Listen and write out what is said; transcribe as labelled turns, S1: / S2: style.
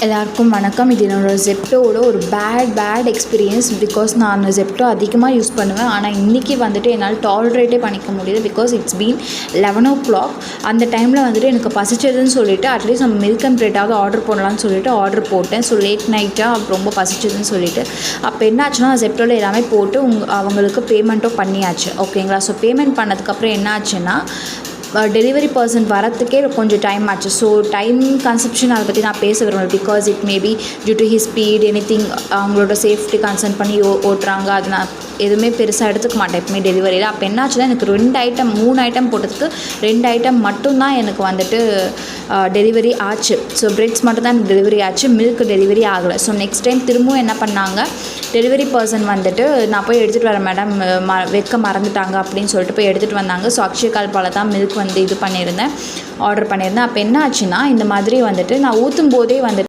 S1: எல்லாருக்கும் வணக்கம். இது என்னோடய ஜெப்டோட ஒரு பேட் எக்ஸ்பீரியன்ஸ். பிகாஸ் நான் ஜெப்டோ அதிகமாக யூஸ் பண்ணுவேன். ஆனால் இன்றைக்கி வந்துட்டு என்னால் டாலரேட்டே பண்ணிக்க முடியுது. Because it's been 11 o'clock. அந்த டைமில் வந்துட்டு எனக்கு பசிச்சதுன்னு சொல்லிவிட்டு அட்லீஸ்ட் நம்ம மில்க் அண்ட் பிரெட்டாவது ஆர்டர் போடலான்னு சொல்லிட்டு ஆர்டர் போட்டேன். ஸோ லேட் நைட்டாக ரொம்ப பசிச்சதுன்னு சொல்லிட்டு அப்போ என்ன ஆச்சுன்னா ஜெப்டோவில் எல்லாமே போட்டு அவங்களுக்கு பேமெண்ட்டும் பண்ணியாச்சு. ஓகேங்களா? ஸோ பேமெண்ட் பண்ணதுக்கப்புறம் என்ன ஆச்சுன்னா டெலிவரி பர்சன் வரத்துக்கே கொஞ்சம் டைம் ஆச்சு. ஸோ டைம் கன்சப்ஷன் அதை பற்றி நான் பேச விரும்பல. Because it maybe due to his speed anything அவங்களோட சேஃப்டி கன்சர்ன் பண்ணி ஓட்டுறாங்க. அது நான் எதுவுமே பெருசாக எடுத்துக்க மாட்டேன் எப்பவுமே டெலிவரியில். அப்போ என்ன ஆச்சுன்னா எனக்கு 3 ஐட்டம் போட்டதுக்கு 2 ஐட்டம் மட்டும்தான் எனக்கு வந்துட்டு டெலிவரி ஆச்சு. ஸோ பிரெட்ஸ் மட்டும் தான் எனக்கு டெலிவரி ஆச்சு, மில்க் டெலிவரி ஆகலை. ஸோ நெக்ஸ்ட் டைம் திரும்பவும் என்ன பண்ணாங்க, டெலிவரி பர்சன் வந்துட்டு நான் போய் எடுத்துகிட்டு வரேன் மேடம், வைக்க மறந்துட்டாங்க அப்படின்னு சொல்லிட்டு போய் எடுத்துகிட்டு வந்தாங்க. ஸோ அக்ஷய கால்பால் தான் மில்க் வந்து ஆர்டர் பண்ணியிருந்தேன். அப்போ என்ன ஆச்சுன்னா இந்த மாதிரி வந்துட்டு நான் ஊற்றும் போதே வந்துட்டு